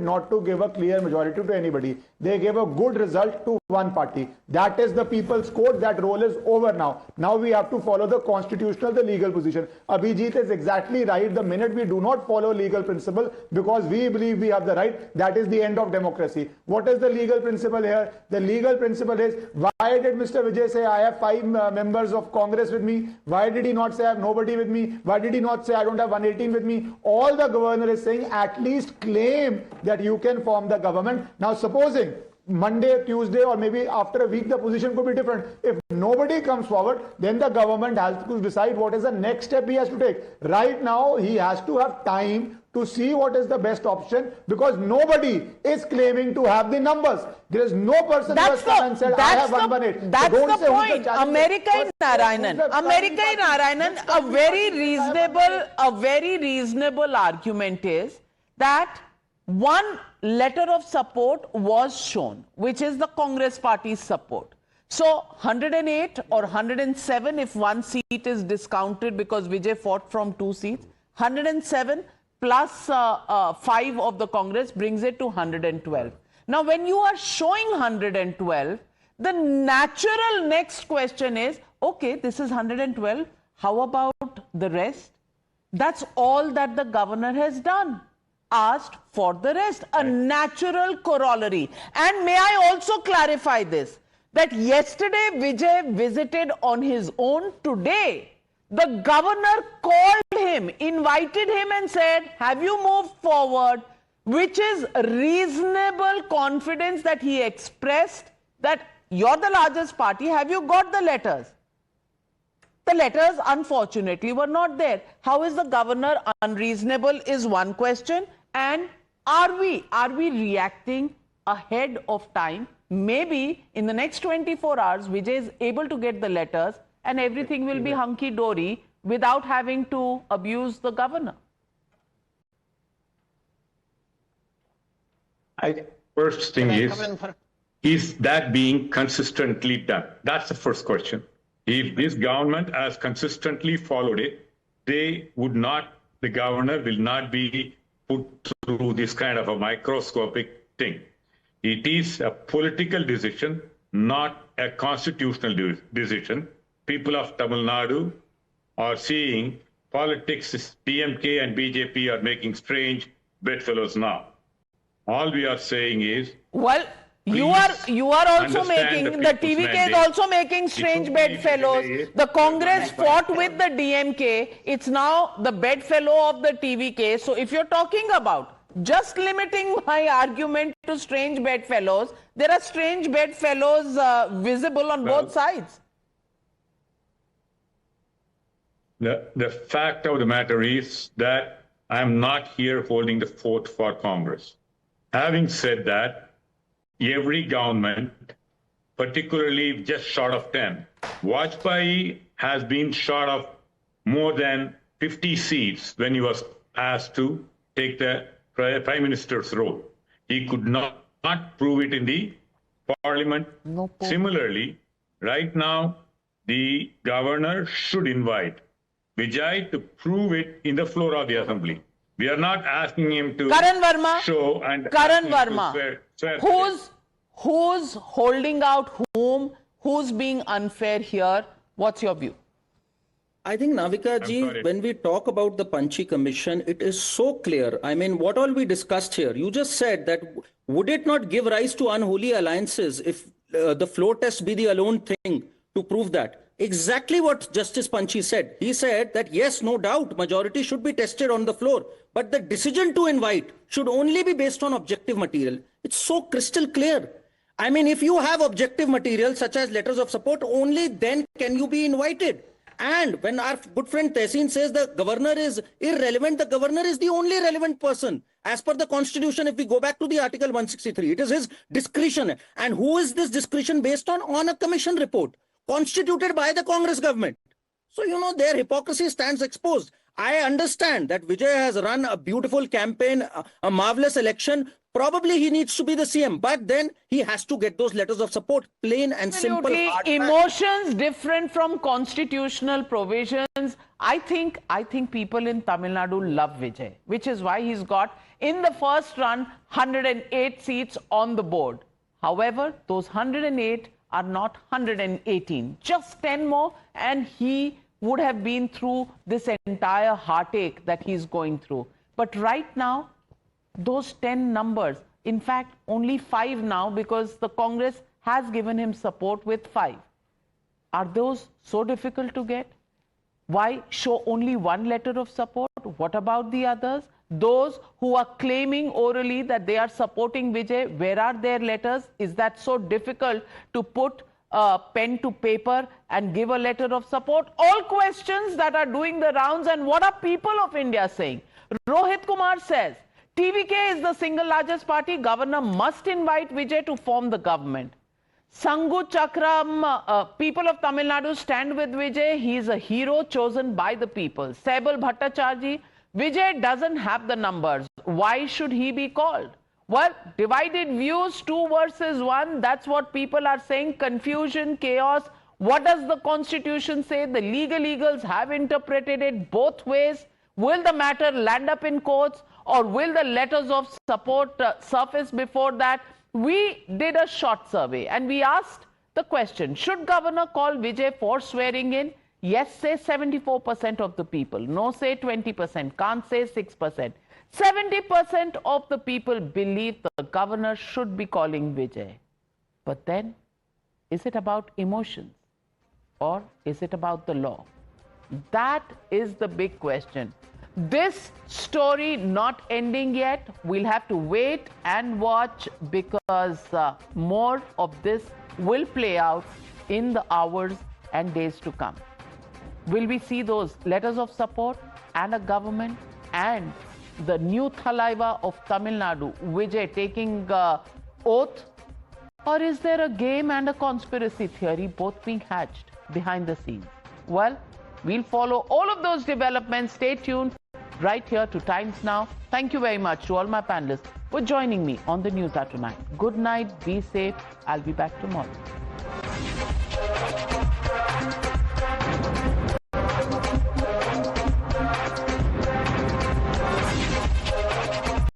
not to give a clear majority to anybody. They gave a good result to one party. That is the people's court. That role is over now. Now we have to follow the constitutional, the legal position. Abhijit is exactly right. The minute we do not follow legal principle because we believe we have the right, that is the end of democracy. What is the legal principle here? The legal principle is, why did Mr. Vijay say I have 5 members of Congress with me? Why did he not say I have nobody with me? Why did he not say I don't have 118 with me? All the governor is saying, at least claim that you can form the government. Now supposing Monday, Tuesday, or maybe after a week, the position could be different. If nobody comes forward, then the government has to decide what is the next step he has to take. Right now, he has to have time to see what is the best option, because nobody is claiming to have the numbers. There is no person who has come and said, I have 118. That's the point. America Narayanan, a very reasonable argument is that one letter of support was shown, which is the Congress party's support. So 108 or 107, if one seat is discounted because Vijay fought from 2 seats, 107 plus 5 of the Congress brings it to 112. Now, when you are showing 112, the natural next question is, okay, this is 112. How about the rest? That's all that the governor has done. Asked for the rest, a natural corollary. And may I also clarify this, that yesterday Vijay visited on his own. Today the governor called him, invited him and said, have you moved forward? Which is reasonable confidence that he expressed that you're the largest party. Have you got the letters? The letters, unfortunately, were not there. How is the governor unreasonable is one question. And are we reacting ahead of time? Maybe in the next 24 hours, Vijay is able to get the letters and everything will be hunky-dory without having to abuse the governor. First thing is that being consistently done? That's the first question. If this government has consistently followed it, the governor will not be put through this kind of a microscopic thing. It is a political decision, not a constitutional decision. People of Tamil Nadu are seeing politics, DMK and BJP are making strange bedfellows now. All we are saying is, well, you are also making, the TVK is also making strange bedfellows. The Congress fought with the DMK. It's now the bedfellow of the TVK. So if you're talking about just limiting my argument to strange bedfellows, there are strange bedfellows visible on both sides. The fact of the matter is that I am not here holding the fort for Congress. Having said that, every government, particularly just short of 10, Vajpayee has been short of more than 50 seats when he was asked to take the Prime Minister's role. He could not prove it in the Parliament. Similarly, right now, the governor should invite Vijay to prove it in the floor of the Assembly. We are not asking him to show and Karan Verma, who's holding out whom, who's being unfair here? What's your view? I think, Navika ji, when we talk about the Panchi Commission, it is so clear. I mean, what all we discussed here, you just said that would it not give rise to unholy alliances if the floor test be the alone thing to prove that? Exactly what Justice Panchi said. He said that yes, no doubt, majority should be tested on the floor, but the decision to invite should only be based on objective material. It's so crystal clear. I mean, if you have objective material such as letters of support, only then can you be invited. And when our good friend Tehseen says the governor is irrelevant, the governor is the only relevant person. As per the constitution, if we go back to the article 163, it is his discretion. And who is this discretion based on? On a commission report constituted by the Congress government. So, you know, their hypocrisy stands exposed. I understand that Vijay has run a beautiful campaign, a marvelous election. Probably he needs to be the CM, but then he has to get those letters of support, plain and simple. Emotions different from constitutional provisions. I think people in Tamil Nadu love Vijay, which is why he's got, in the first run, 108 seats on the board. However, those 108 are not 118, just 10 more, and he would have been through this entire heartache that he's going through. But right now, those 10 numbers, in fact, only 5 now, because the Congress has given him support with 5. Are those so difficult to get? Why show only one letter of support? What about the others? Those who are claiming orally that they are supporting Vijay, where are their letters? Is that so difficult to put pen to paper and give a letter of support? All questions that are doing the rounds. And what are people of India saying? Rohit Kumar says, TVK is the single largest party. Governor must invite Vijay to form the government. Sangu Chakram, people of Tamil Nadu stand with Vijay. He is a hero chosen by the people. Saibal Bhattacharjee, Vijay doesn't have the numbers. Why should he be called? Well, divided views, 2 versus 1. That's what people are saying. Confusion, chaos. What does the Constitution say? The legal eagles have interpreted it both ways. Will the matter land up in courts, or will the letters of support surface before that? We did a short survey and we asked the question, should governor call Vijay for swearing in? Yes, say 74% of the people. No, say 20%. Can't say 6%. 70% of the people believe the governor should be calling Vijay. But then, is it about emotions or is it about the law? That is the big question. This story not ending yet. We'll have to wait and watch, because more of this will play out in the hours and days to come. Will we see those letters of support and a government and the new Thalaiva of Tamil Nadu, Vijay, taking oath? Or is there a game and a conspiracy theory both being hatched behind the scenes? Well, we'll follow all of those developments. Stay tuned right here to Times Now. Thank you very much to all my panelists for joining me on the News Hour tonight. Good night, be safe. I'll be back tomorrow.